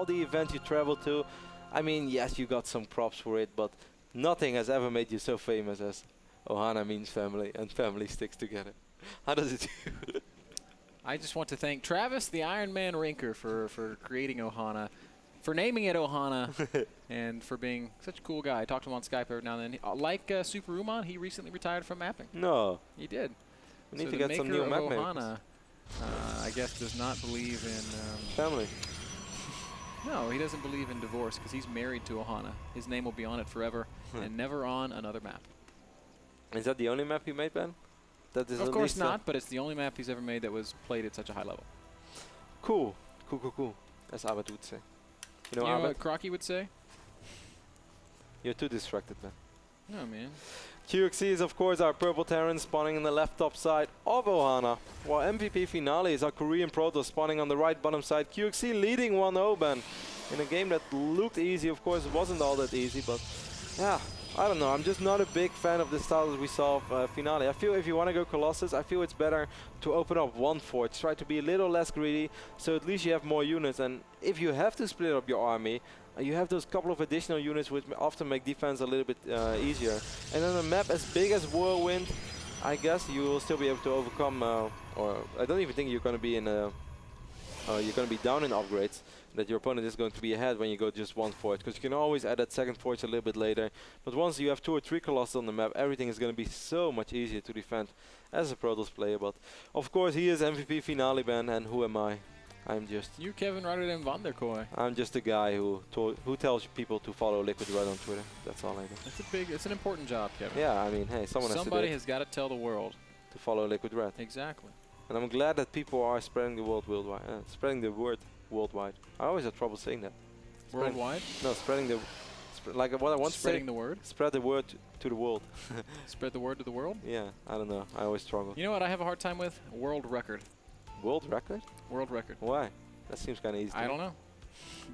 all the events you travel to. I mean, yes, you got some props for it, but nothing has ever made you so famous as Ohana means family, and family sticks together. How does it do? I just want to thank Travis, the Iron Man Rinker, for creating Ohana, for naming it Ohana, and for being such a cool guy. I talk to him on Skype every now and then. Like Super Uman, he recently retired from mapping. No. He did. We need to get some new map Ohana, I guess, does not believe in... family. No, he doesn't believe in divorce because he's married to Ohana. His name will be on it forever and never on another map. Is that the only map you made, Ben? That is of course not, but it's the only map he's ever made that was played at such a high level. Cool. Cool, cool, cool. As Abed would say. You know what Crocky would say? You're too distracted, man. No, man. QXC is, of course, our purple Terran spawning on the left top side of Ohana, while MVP Finale is our Korean Protoss spawning on the right bottom side. QXC leading 1-0, Ben, in a game that looked easy. Of course, it wasn't all that easy, but yeah, I don't know. I'm just not a big fan of the style that we saw of Finale. I feel if you want to go Colossus, I feel it's better to open up one forge, try to be a little less greedy, so at least you have more units. And if you have to split up your army, you have those couple of additional units which often make defense a little bit easier. And then a map as big as Whirlwind, I guess you will still be able to overcome, or I don't even think you're going to be in you're going to be down in upgrades, that your opponent is going to be ahead when you go just one forge, because you can always add that second forge a little bit later. But once you have 2 or 3 Colossus on the map, everything is going to be so much easier to defend as a Protoss player. But of course he is MVP Finale, Ben, and who am I? I'm just... You, Kevin Rotterdam van der Kooi. I'm just a guy who tells people to follow Liquid Red on Twitter. That's all I do. It's an important job, Kevin. Yeah, I mean, hey, somebody has got to tell the world to follow Liquid Red. Exactly. And I'm glad that people are spreading the word worldwide. I always have trouble saying that. Worldwide? No, spreading the... like what I want to say. Spreading the word? Spread the word to the world. Spread the word to the world? Yeah, I don't know. I always struggle. You know what I have a hard time with? World record. World record? World record. Why? That seems kind of easy. I don't know.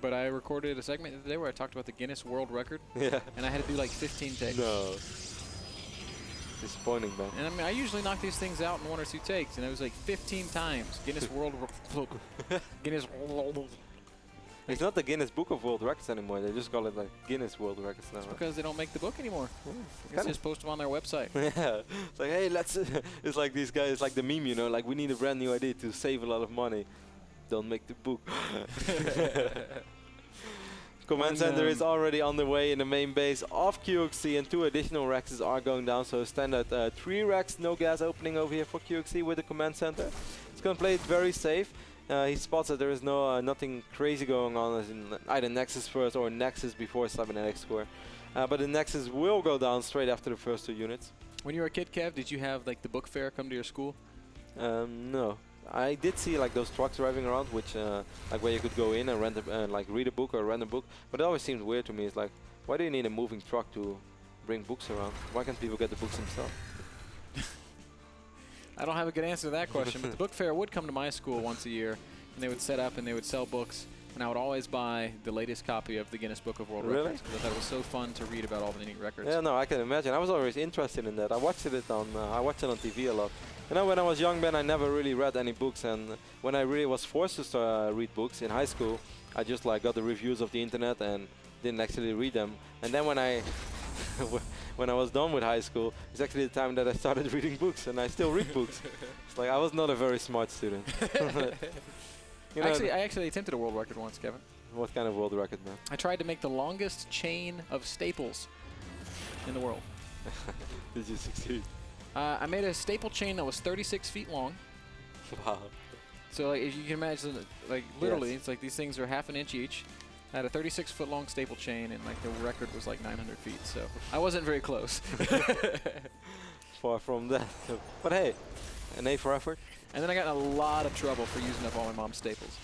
But I recorded a segment the other day where I talked about the Guinness World Record. Yeah. And I had to do like 15 takes. No. Disappointing, man. And I mean, I usually knock these things out in 1 or 2 takes, and it was like 15 times. Guinness World Guinness. It's not the Guinness Book of World Records anymore. They just call it like Guinness World Records now. It's because they don't make the book anymore. They just post them on their website. Yeah. It's like, hey, let's... it's like these guys, like the meme, you know, like we need a brand new idea to save a lot of money. Don't make the book. Command Center is already on the way in the main base of QXC, and 2 additional Rexes are going down. So standard 3 Rex, no gas opening over here for QXC with the Command Center. It's going to play it very safe. He spots that there is nothing crazy going on, as in either Nexus first or Nexus before Cybernetic score. But the Nexus will go down straight after the first 2 units. When you were a kid, Kev, did you have like the book fair come to your school? No. I did see like those trucks driving around, which like where you could go in and rent like read a book or rent a book. But it always seemed weird to me. It's like, why do you need a moving truck to bring books around? Why can't people get the books themselves? I don't have a good answer to that question, but the book fair would come to my school once a year, and they would set up and they would sell books, and I would always buy the latest copy of the Guinness Book of World Records because I thought it was so fun to read about all the unique records. Yeah, no, I can imagine. I was always interested in that. I watched it on TV a lot. You know, when I was young, Ben, I never really read any books, and when I really was forced to start read books in high school, I just like got the reviews of the internet and didn't actually read them. And then when I when I was done with high school, it's actually the time that I started reading books, and I still read books. It's like I was not a very smart student. You know, I actually attempted a world record once, Kevin. What kind of world record, man? I tried to make the longest chain of staples in the world. Did you succeed? I made a staple chain that was 36 feet long. Wow. So like, if you can imagine, like literally, it's like these things are half an inch each. I had a 36-foot long staple chain, and like the record was like 900 feet. So I wasn't very close. Far from that. But hey, an A for effort. And then I got in a lot of trouble for using up all my mom's staples.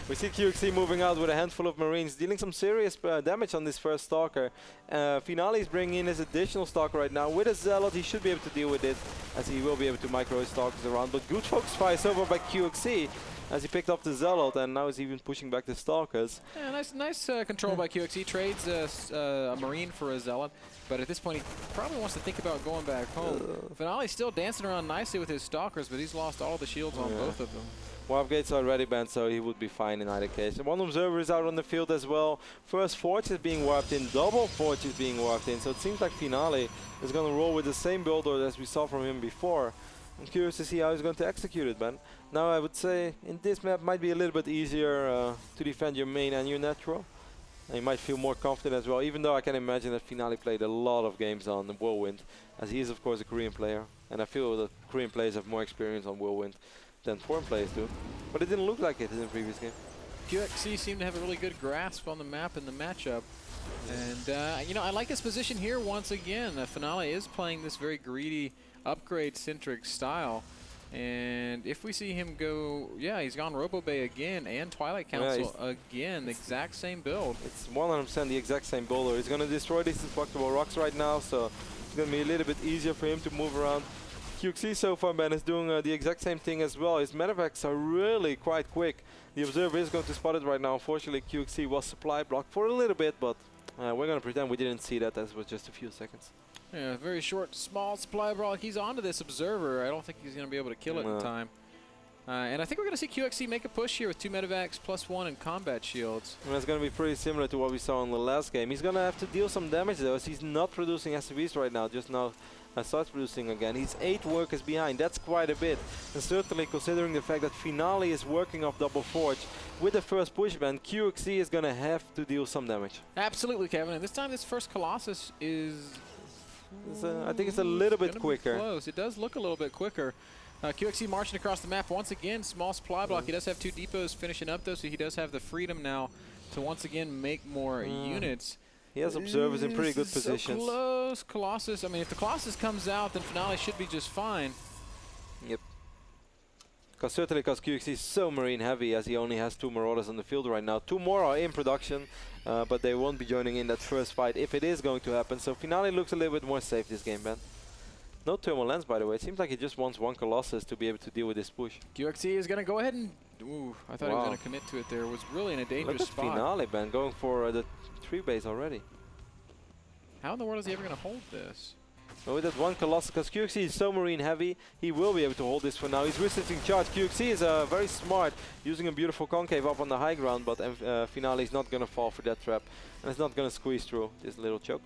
We see QXC moving out with a handful of Marines, dealing some serious damage on this first Stalker. Finale is bringing in his additional Stalker right now. With a Zealot, he should be able to deal with it, as he will be able to micro his Stalkers around. But good focus fire over by QXC, as he picked up the Zealot, and now he's even pushing back the Stalkers. Yeah, nice control by QXC. Trades a Marine for a Zealot, but at this point he probably wants to think about going back home. Finale's still dancing around nicely with his Stalkers, but he's lost all the shields on both of them. Warp gates are already banned, so he would be fine in either case. And one observer is out on the field as well. First Forge is being warped in, double Forge is being warped in, so it seems like Finale is going to roll with the same build as we saw from him before. I'm curious to see how he's going to execute it, Ben. Now I would say in this map might be a little bit easier to defend your main and your natural. And you might feel more confident as well, even though I can imagine that Finale played a lot of games on the Whirlwind, as he is of course a Korean player. And I feel that Korean players have more experience on Whirlwind than foreign players do. But it didn't look like it in the previous game. QXC seemed to have a really good grasp on the map and the matchup. And, you know, I like his position here once again. Finale is playing this very greedy, upgrade-centric style. And if we see him go, yeah, he's gone Robo Bay again and Twilight Council again, the exact same build. It's 100% the exact same builder. He's going to destroy these destructible rocks right now, so it's going to be a little bit easier for him to move around. QXC so far, Ben, is doing the exact same thing as well. His medevacs are really quite quick. The observer is going to spot it right now. Unfortunately, QXC was supply blocked for a little bit, but we're going to pretend we didn't see that. That was just a few seconds. Yeah, very short, small supply block. He's onto this observer. I don't think he's going to be able to kill it in time. And I think we're going to see QXC make a push here with 2 medevacs +1 and combat shields. And that's going to be pretty similar to what we saw in the last game. He's going to have to deal some damage though, as he's not producing SCVs right now. Just now starts producing again. He's 8 workers behind. That's quite a bit. And certainly considering the fact that Finale is working off double Forge with the first push ban, QXC is going to have to deal some damage. Absolutely, Kevin. And this time this first Colossus is... I think it's a little bit quicker. Close. It does look a little bit quicker. QXC marching across the map once again. Small supply block. He does have 2 depots finishing up though, so he does have the freedom now to once again make more units. He has observers in pretty good positions. So close. Colossus. I mean, if the Colossus comes out, then Finale should be just fine. Yep. Certainly because QXC is so marine heavy, as he only has 2 Marauders on the field right now. 2 more are in production, but they won't be joining in that first fight if it is going to happen. So Finale looks a little bit more safe this game, Ben. No thermal lens, by the way. It seems like he just wants 1 Colossus to be able to deal with this push. QXC is going to go ahead and... Ooh, I thought he was going to commit to it there. It was really in a dangerous spot. Look at Finale, Ben, going for the 3 base already. How in the world is he ever going to hold this? Well, with that 1 Colossus, because QXC is so marine heavy, he will be able to hold this for now. He's resisting charge. QXC is very smart, using a beautiful concave up on the high ground, but Finale is not going to fall for that trap. And it's not going to squeeze through this little choke.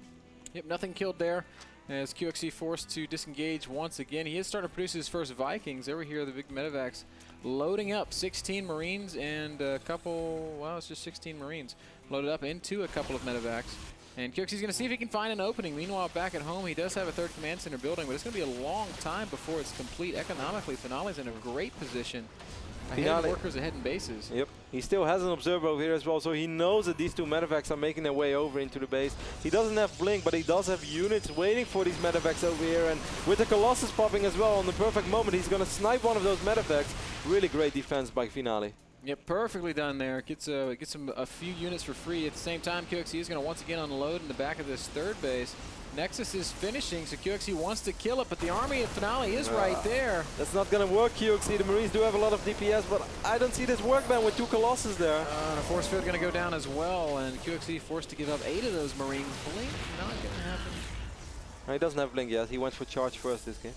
Yep, nothing killed there. As QXC forced to disengage once again. He is starting to produce his first Vikings. Over here, the big medevacs loading up 16 Marines and a couple, well, it's just 16 Marines loaded up into a couple of medevacs. And QXC is going to see if he can find an opening. Meanwhile, back at home, he does have a 3rd command center building, but it's going to be a long time before it's complete. Economically, Finale's in a great position. Ahead workers ahead in bases. Yep. He still has an observer over here as well, so he knows that these 2 medevacs are making their way over into the base. He doesn't have blink, but he does have units waiting for these medevacs over here. And with the Colossus popping as well on the perfect moment, he's going to snipe one of those medevacs. Really great defense by Finale. Yep, perfectly done there. Gets a few units for free. At the same time, QXC is going to once again unload in the back of this 3rd base. Nexus is finishing, so QXC wants to kill it, but the army of Finale is right there. That's not going to work, QXC. The Marines do have a lot of DPS, but I don't see this work, man, with 2 Colossus there. And a force field going to go down as well, and QXC forced to give up 8 of those Marines. Blink not going to happen. No, he doesn't have blink yet. He went for charge first this game.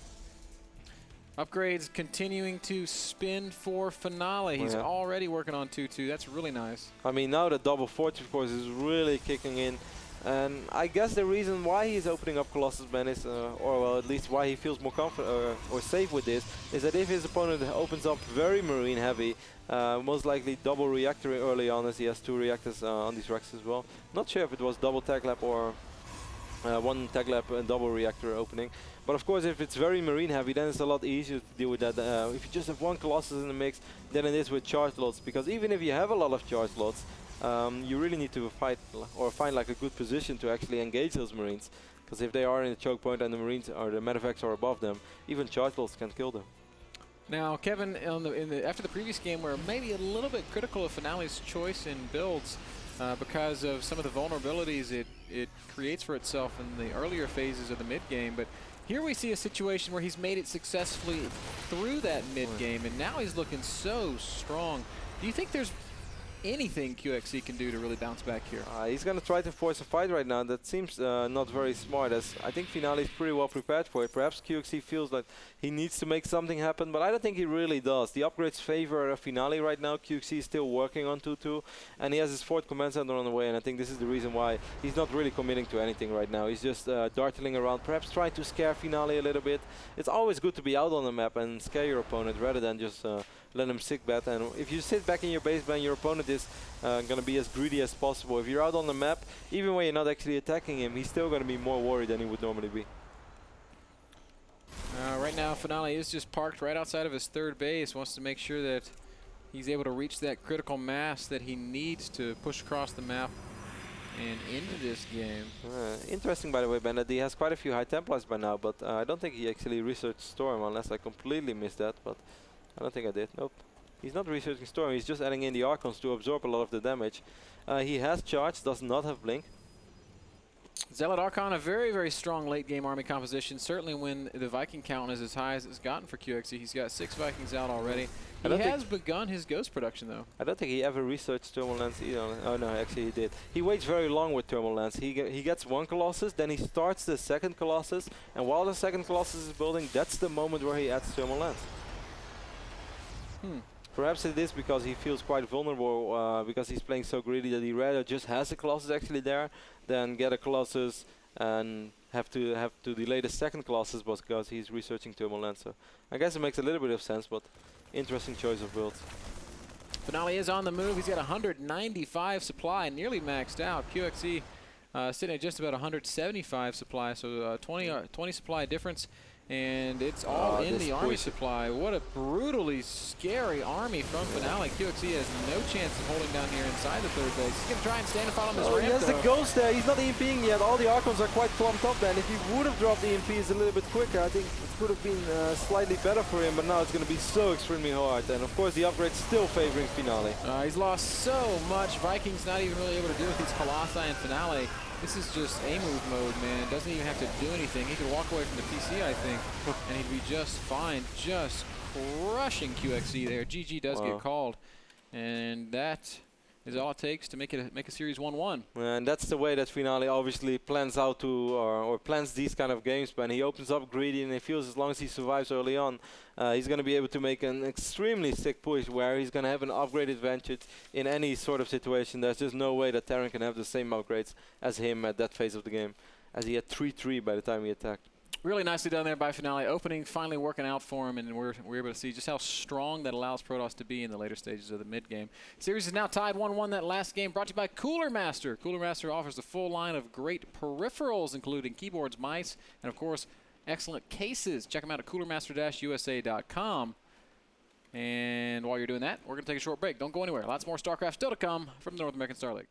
Upgrades continuing to spin for Finale. He's already working on 2-2. That's really nice. I mean, now the double Forge, of course, is really kicking in. And I guess the reason why he's opening up Colossus, Ben, is, or well, at least why he feels more confident or safe with this, is that if his opponent opens up very marine heavy, most likely double reactor early on, as he has 2 reactors on these racks as well. Not sure if it was double tag lab or 1 tag lab and double reactor opening. But of course, if it's very marine heavy, then it's a lot easier to deal with that. If you just have 1 Colossus in the mix, than it is with charge lots. Because even if you have a lot of charge lots, you really need to fight or find like a good position to actually engage those Marines. Because if they are in the choke point and the Marines or the medevacs are above them, even charge lots can kill them. Now, Kevin, after the previous game, we're maybe a little bit critical of Finale's choice in builds because of some of the vulnerabilities it creates for itself in the earlier phases of the mid game. But here we see a situation where he's made it successfully through that mid game, and now he's looking so strong. Do you think there's anything QXC can do to really bounce back here. He's going to try to force a fight right now. That seems not very smart, as I think Finale is pretty well prepared for it. Perhaps QXC feels like he needs to make something happen, but I don't think he really does. The upgrades favor Finale right now. QXC is still working on 2-2, and he has his 4th command center on the way, and I think this is the reason why he's not really committing to anything right now. He's just dartling around, perhaps trying to scare Finale a little bit. It's always good to be out on the map and scare your opponent rather than just let him sit back. And if you sit back in your base plan, your opponent is going to be as greedy as possible. If you're out on the map, even when you're not actually attacking him, he's still going to be more worried than he would normally be. Right now, Finale is just parked right outside of his 3rd base. Wants to make sure that he's able to reach that critical mass that he needs to push across the map and into this game. Interesting, by the way, Ben, that he has quite a few high Templars by now, but I don't think he actually researched Storm, unless I completely missed that, but I don't think I did. Nope. He's not researching Storm, he's just adding in the Archons to absorb a lot of the damage. He has Charge, does not have Blink. Zealot Archon, a very, very strong late game army composition. Certainly when the Viking count is as high as it's gotten for QXC. He's got 6 Vikings out already. He has begun his Ghost production, though. I don't think he ever researched Thermal Lance either. Oh no, actually he did. He waits very long with Thermal Lance. He gets 1 Colossus, then he starts the 2nd Colossus, and while the 2nd Colossus is building, that's the moment where he adds Thermal Lance. Perhaps it is because he feels quite vulnerable because he's playing so greedy that he rather just has a Colossus actually there than get a Colossus and have to delay the 2nd Colossus because he's researching Thermal Lance. So I guess it makes a little bit of sense, but interesting choice of builds. Finale is on the move. He's got 195 supply, nearly maxed out. QXC sitting at just about 175 supply, so 20 supply difference. And it's all in the army supply. What a brutally scary army from Finale. QXC has no chance of holding down here inside the 3rd base. He's going to try and stand and follow him his ramp. He has the Ghost there. He's not EMPing yet. All the Archons are quite clumped up then. If he would have dropped the EMPs a little bit quicker, I think it could have been slightly better for him, but now it's going to be so extremely hard. And of course the upgrade's still favoring Finale. He's lost so much. Vikings not even really able to do with these Colossi and Finale. This is just A-move mode, man. Doesn't even have to do anything. He could walk away from the PC, I think, and he'd be just fine. Just crushing QXC there. GG does get called, and that is all it takes to make a series 1-1. And that's the way that Finale obviously plans out to, or plans these kind of games. When he opens up greedy and he feels as long as he survives early on, he's going to be able to make an extremely sick push where he's going to have an upgrade advantage in any sort of situation. There's just no way that Terran can have the same upgrades as him at that phase of the game, as he had 3-3 by the time he attacked. Really nicely done there by Finale. Opening finally working out for him, and we're able to see just how strong that allows Protoss to be in the later stages of the mid-game. Series is now tied 1-1 that last game, brought to you by Cooler Master. Cooler Master offers a full line of great peripherals, including keyboards, mice, and of course, excellent cases. Check them out at coolermaster-usa.com. And while you're doing that, we're going to take a short break. Don't go anywhere. Lots more StarCraft still to come from the North American Star League.